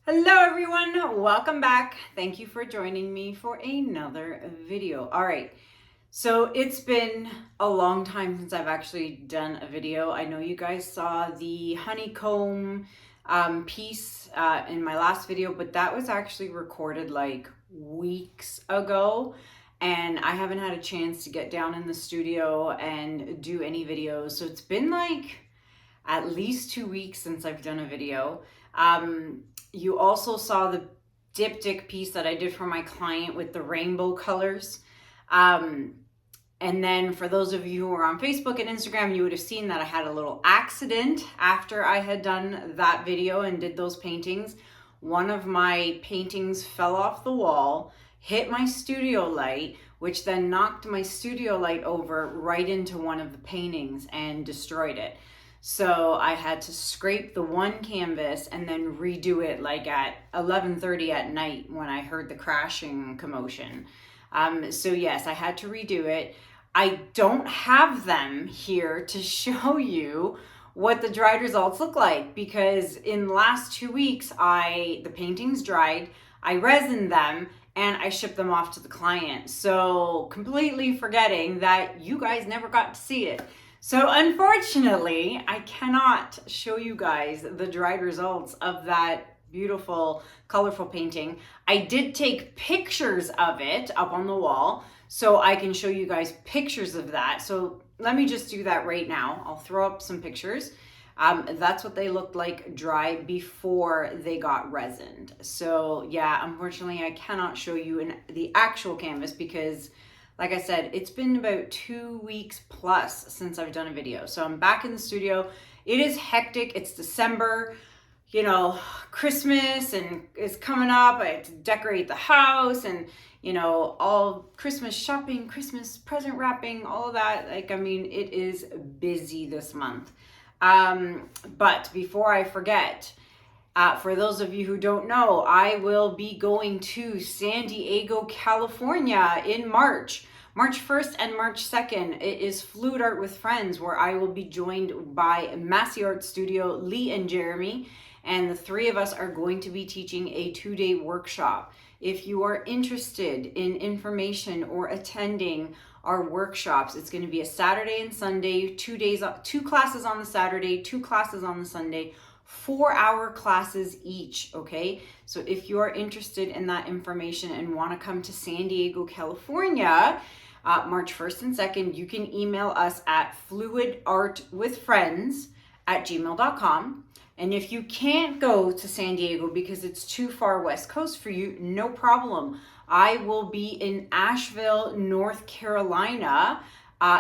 Hello everyone, welcome back. Thank you for joining me for another video. All right, so it's been a long time since I've actually done a video. I know you guys saw the honeycomb piece in my last video, but that was actually recorded like weeks ago. And I haven't had a chance to get down in the studio and do any videos. So it's been like at least 2 weeks since I've done a video. You also saw the diptych piece that I did for my client with the rainbow colors. And then for those of you who are on Facebook and Instagram, you would have seen that I had a little accident after I had done that video and did those paintings. One of my paintings fell off the wall, hit my studio light, which then knocked my studio light over right into one of the paintings and destroyed it. So I had to scrape the one canvas and then redo it like at 11:30 at night when I heard the crashing commotion. So yes, I had to redo it. I don't have them here to show you what the dried results look like because in the last 2 weeks, the paintings dried, I resined them, and I shipped them off to the client. So completely forgetting that you guys never got to see it. So unfortunately, I cannot show you guys the dried results of that beautiful, colorful painting. I did take pictures of it up on the wall, so I can show you guys pictures of that. So let me just do that right now. I'll throw up some pictures. That's what they looked like dry before they got resined. So yeah, unfortunately, I cannot show you the actual canvas because like I said, it's been about 2 weeks plus since I've done a video. So I'm back in the studio. It is hectic. It's December, you know, Christmas and is coming up. I have to decorate the house and, you know, all Christmas shopping, Christmas present wrapping, all of that. Like, I mean, it is busy this month. But before I forget, for those of you who don't know, I will be going to San Diego, California in March 1st and March 2nd. It is Fluid Art with Friends, where I will be joined by Massey Art Studio, Lee and Jeremy, and the three of us are going to be teaching a 2-day workshop. If you are interested in information or attending our workshops, it's going to be a Saturday and Sunday, 2 classes on the Saturday, 2 classes on the Sunday, 4-hour classes each, okay? So if you are interested in that information and want to come to San Diego, California, March 1st and 2nd, you can email us at fluidartwithfriends@gmail.com. And if you can't go to San Diego because it's too far West Coast for you, no problem. I will be in Asheville, North Carolina,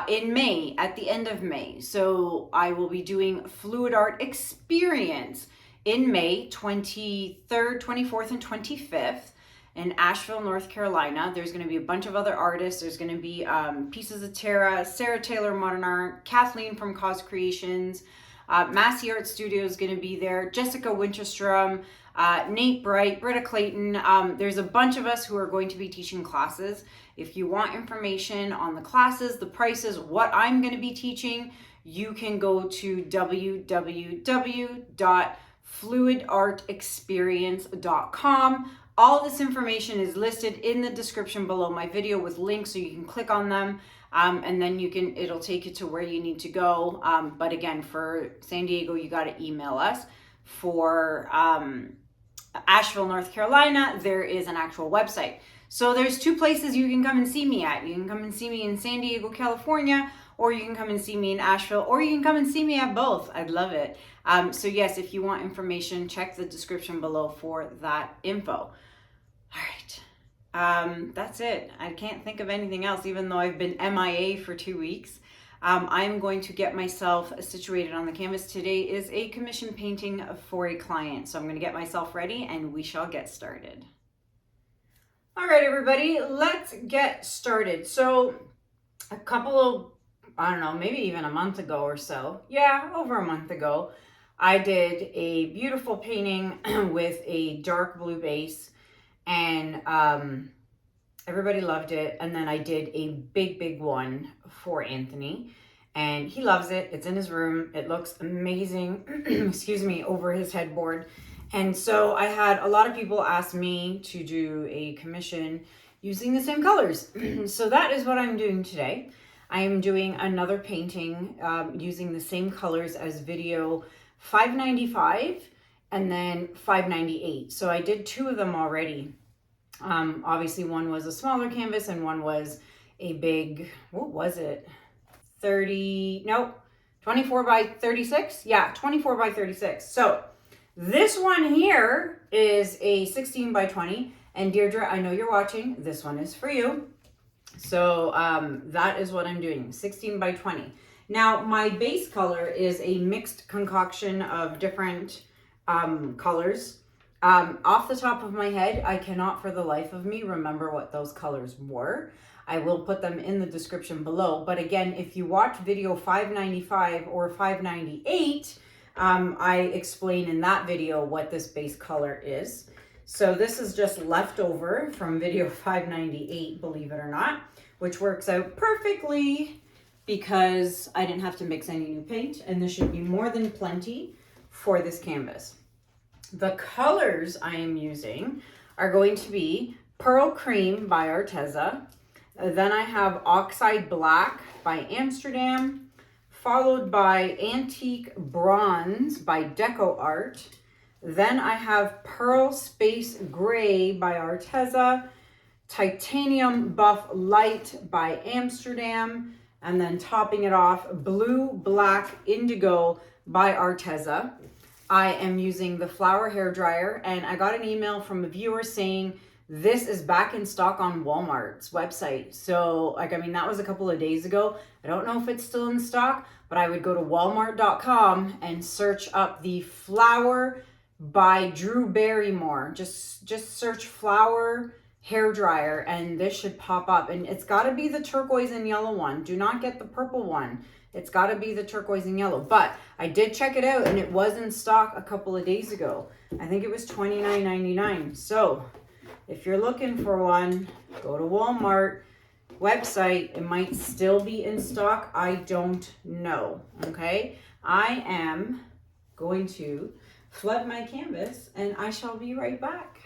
in May, at the end of May. So I will be doing Fluid Art Experience in May 23rd, 24th, and 25th in Asheville, North Carolina. There's going to be a bunch of other artists. There's going to be Pieces of Terra, Sarah Taylor Modern Art, Kathleen from Cause Creations, Massey Art Studio is going to be there, Jessica Winterstrom, Nate Bright, Britta Clayton. There's a bunch of us who are going to be teaching classes. If you want information on the classes, the prices, what I'm going to be teaching, you can go to www.fluidartexperience.com. All this information is listed in the description below my video with links, so you can click on them. And then it'll take you to where you need to go. But again, for San Diego, you got to email us. For Asheville, North Carolina, there is an actual website. So there's 2 places you can come and see me at. You can come and see me in San Diego, California, or you can come and see me in Asheville, or you can come and see me at both. I'd love it. So yes, if you want information, check the description below for that info. All right. That's it. I can't think of anything else, even though I've been MIA for 2 weeks. I'm going to get myself situated on the canvas. Today is a commission painting for a client. So I'm going to get myself ready and we shall get started. All right, everybody, let's get started. So a couple of, I don't know, maybe even a month ago or so. Yeah, over a month ago, I did a beautiful painting with a dark blue base and everybody loved it. And then I did a big one for Anthony and he loves it. It's in his room. It looks amazing, excuse me, over his headboard. And so I had a lot of people ask me to do a commission using the same colors. So that is what I'm doing today. I am doing another painting using the same colors as video 595 and then 598. So I did two of them already. Obviously one was a smaller canvas and one was a big, what was it? 24 by 36? Yeah, 24 by 36. So this one here is a 16 by 20. And Deirdre, I know you're watching. This one is for you. So that is what I'm doing, 16 by 20. Now, my base color is a mixed concoction of different colors. Off the top of my head, I cannot for the life of me remember what those colors were. I will put them in the description below. But again, if you watch video 595 or 598, I explain in that video what this base color is. So this is just leftover from video 598, believe it or not, which works out perfectly because I didn't have to mix any new paint, and this should be more than plenty for this canvas. The colors I am using are going to be Pearl Cream by Arteza. Then I have Oxide Black by Amsterdam, followed by Antique Bronze by DecoArt. Then I have Pearl Space Gray by Arteza, Titanium Buff Light by Amsterdam, and then topping it off, Blue Black Indigo by Arteza. I am using the Flower Hair Dryer, and I got an email from a viewer saying this is back in stock on Walmart's website. So, like, I mean, that was a couple of days ago. I don't know if it's still in stock, but I would go to walmart.com and search up the Flower by Drew Barrymore. Just search Flower Hair Dryer and this should pop up. And it's got to be the turquoise and yellow one. Do not get the purple one. It's got to be the turquoise and yellow. But I did check it out and it was in stock a couple of days ago. I think it was $29.99. So if you're looking for one, go to Walmart website. It might still be in stock. I don't know. Okay. I am going to flood my canvas and I shall be right back.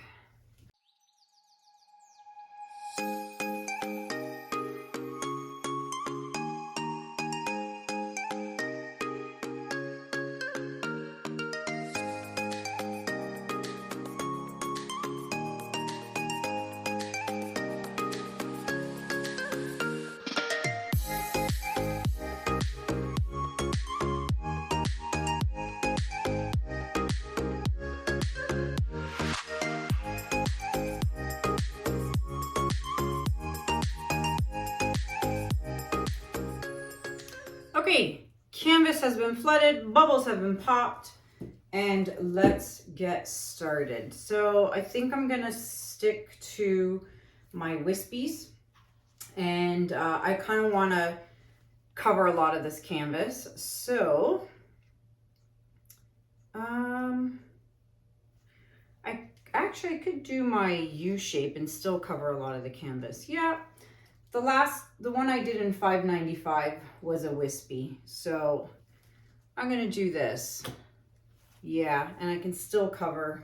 Okay, canvas has been flooded, bubbles have been popped, and let's get started. So I think I'm gonna stick to my wispies, and I kind of want to cover a lot of this canvas. So I could do my U shape and still cover a lot of the canvas. Yeah. The one I did in 595 was a wispy. So I'm going to do this. Yeah, and I can still cover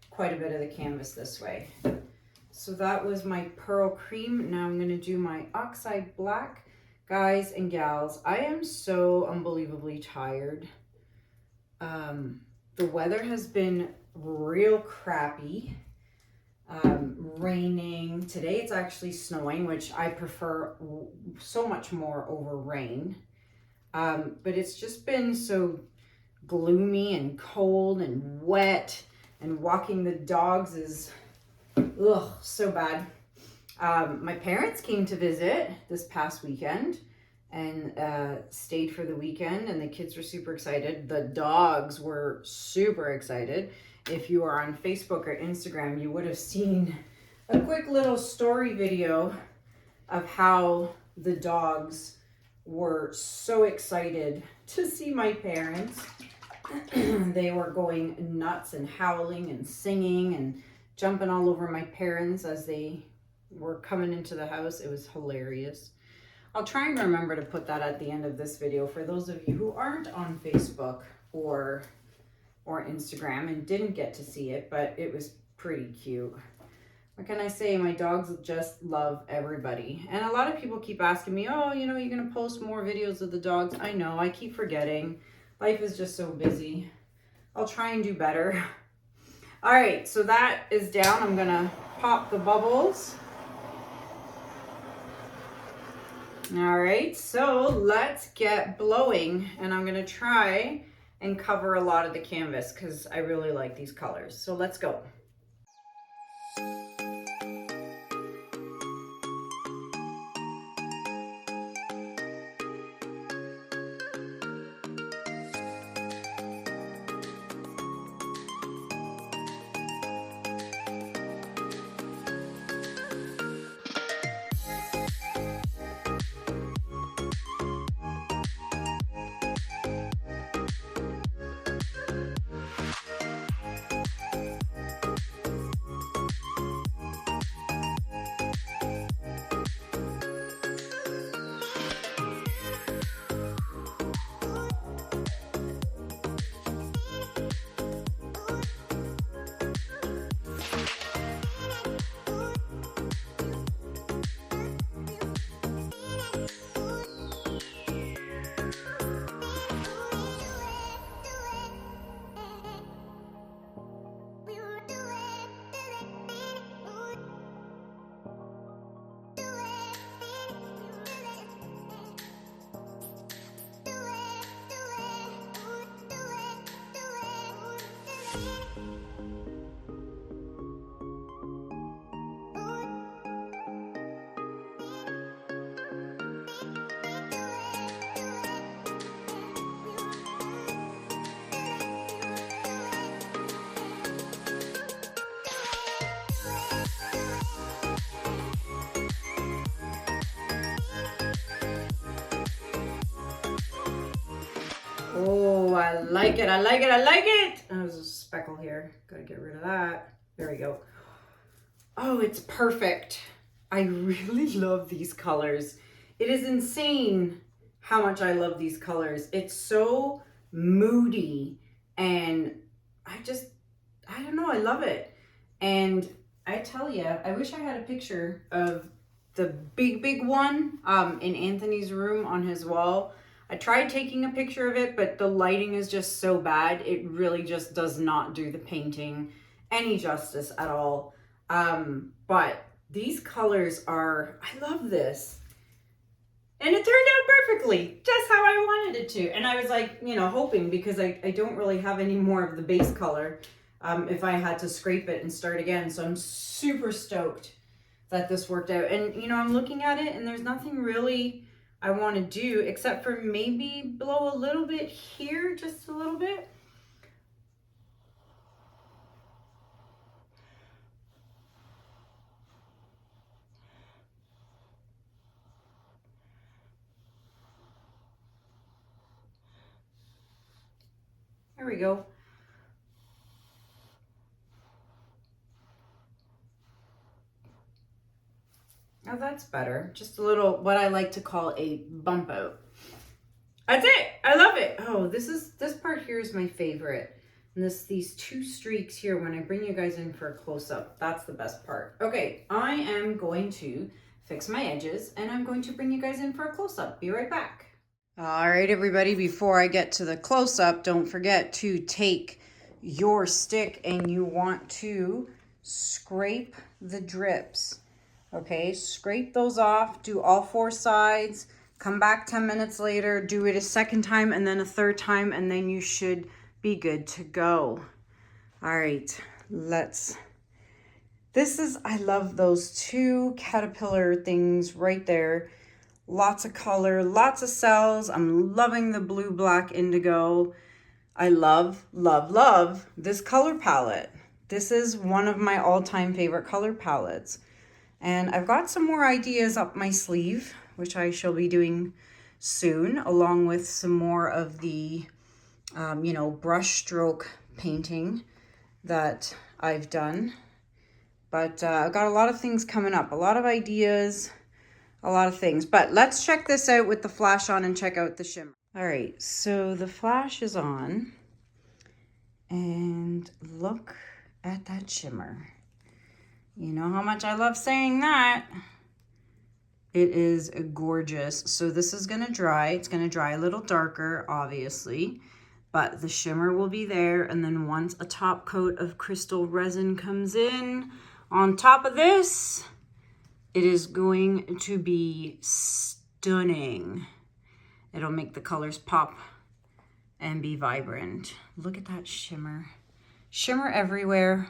quite a bit of the canvas this way. So that was my Pearl Cream. Now I'm going to do my Oxide Black. Guys and gals, I am so unbelievably tired. The weather has been real crappy. Raining. Today it's actually snowing, which I prefer so much more over rain. But it's just been so gloomy and cold and wet, and walking the dogs is so bad. My parents came to visit this past weekend and stayed for the weekend, and the kids were super excited. The dogs were super excited. If you are on Facebook or Instagram, you would have seen a quick little story video of how the dogs were so excited to see my parents. They were going nuts and howling and singing and jumping all over my parents as they were coming into the house. It was hilarious. I'll try and remember to put that at the end of this video for those of you who aren't on Facebook or or Instagram and didn't get to see it, but it was pretty cute. What can I say? My dogs just love everybody. And a lot of people keep asking me, oh, you know, you're going to post more videos of the dogs. I know, I keep forgetting. Life is just so busy. I'll try and do better. All right, so that is down. I'm going to pop the bubbles. All right, so let's get blowing. And I'm going to try and cover a lot of the canvas because I really like these colors. So let's go. Oh, I like it. I like it. I like it. Oh, there's a speckle here. Gotta get rid of that. There we go. Oh, it's perfect. I really love these colors. It is insane how much I love these colors. It's so moody and I don't know. I love it. And I tell you, I wish I had a picture of the big one in Anthony's room on his wall. I tried taking a picture of it, but the lighting is just so bad. It really just does not do the painting any justice at all. But these colors are, I love this. And it turned out perfectly, just how I wanted it to. And I was like, you know, hoping, because I don't really have any more of the base color if I had to scrape it and start again. So I'm super stoked that this worked out. And, you know, I'm looking at it and there's nothing really I want to do except for maybe blow a little bit here, just a little bit. There we go. Oh, that's better. Just a little, what I like to call a bump out. That's it. I love it. Oh, this part here is my favorite. And these two streaks here, when I bring you guys in for a close-up, that's the best part. Okay, I am going to fix my edges and I'm going to bring you guys in for a close-up. Be right back. All right, everybody, before I get to the close-up, don't forget to take your stick and you want to scrape the drips. Okay, scrape those off, do all 4 sides, come back 10 minutes later, do it a second time and then a third time, and then you should be good to go. All right, I love those 2 caterpillar things right there. Lots of color, lots of cells. I'm loving the blue, black, indigo. I love, love, love this color palette. This is one of my all-time favorite color palettes. And I've got some more ideas up my sleeve, which I shall be doing soon, along with some more of the, you know, brush stroke painting that I've done. But I've got a lot of things coming up, a lot of ideas, a lot of things. But let's check this out with the flash on and check out the shimmer. All right, so the flash is on. And look at that shimmer. You know how much I love saying that. It is gorgeous. So this is gonna dry. It's gonna dry a little darker, obviously, but the shimmer will be there. And then once a top coat of crystal resin comes in on top of this, it is going to be stunning. It'll make the colors pop and be vibrant. Look at that shimmer. Shimmer everywhere.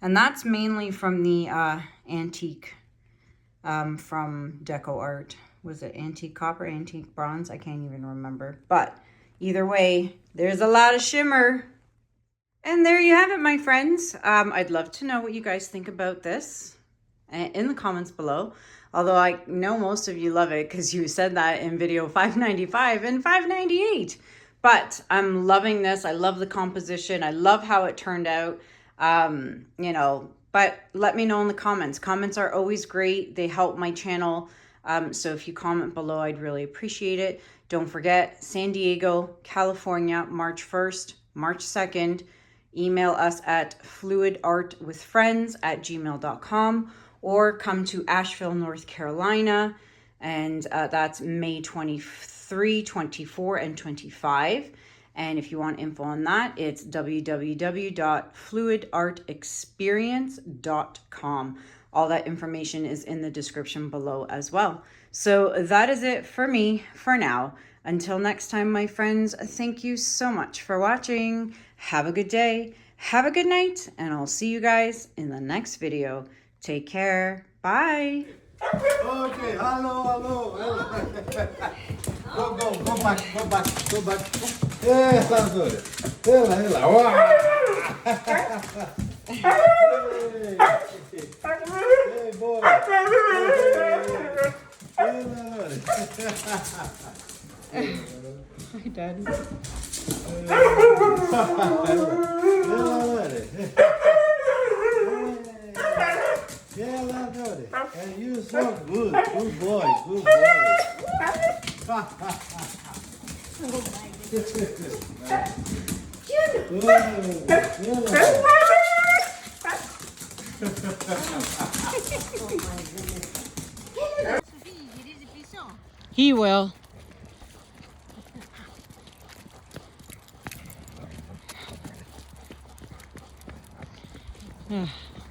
And that's mainly from the antique from DecoArt. Was it antique copper, antique bronze? I can't even remember. But either way, there's a lot of shimmer. And there you have it, my friends. I'd love to know what you guys think about this in the comments below. Although I know most of you love it because you said that in video 595 and 598. But I'm loving this. I love the composition. I love how it turned out. You know, but let me know in the comments. Comments are always great. They help my channel. So if you comment below, I'd really appreciate it. Don't forget, San Diego, California, March 1st, March 2nd. Email us at fluidartwithfriends@gmail.com or come to Asheville, North Carolina. And that's May 23, 24, and 25. And if you want info on that, it's www.fluidartexperience.com. All that information is in the description below as well. So that is it for me for now. Until next time, my friends, thank you so much for watching. Have a good day. Have a good night. And I'll see you guys in the next video. Take care. Bye. Okay, hello. Go back. Yeah, sounds good. Hela. Wow. Hey, boy. Hi, Daddy. And you so good boy. He will.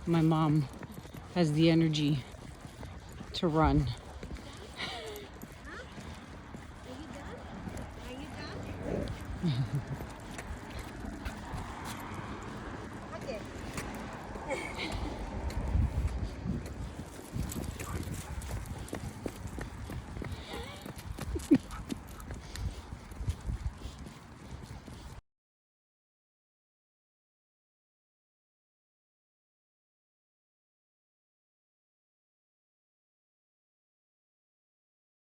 My mom has the energy to run.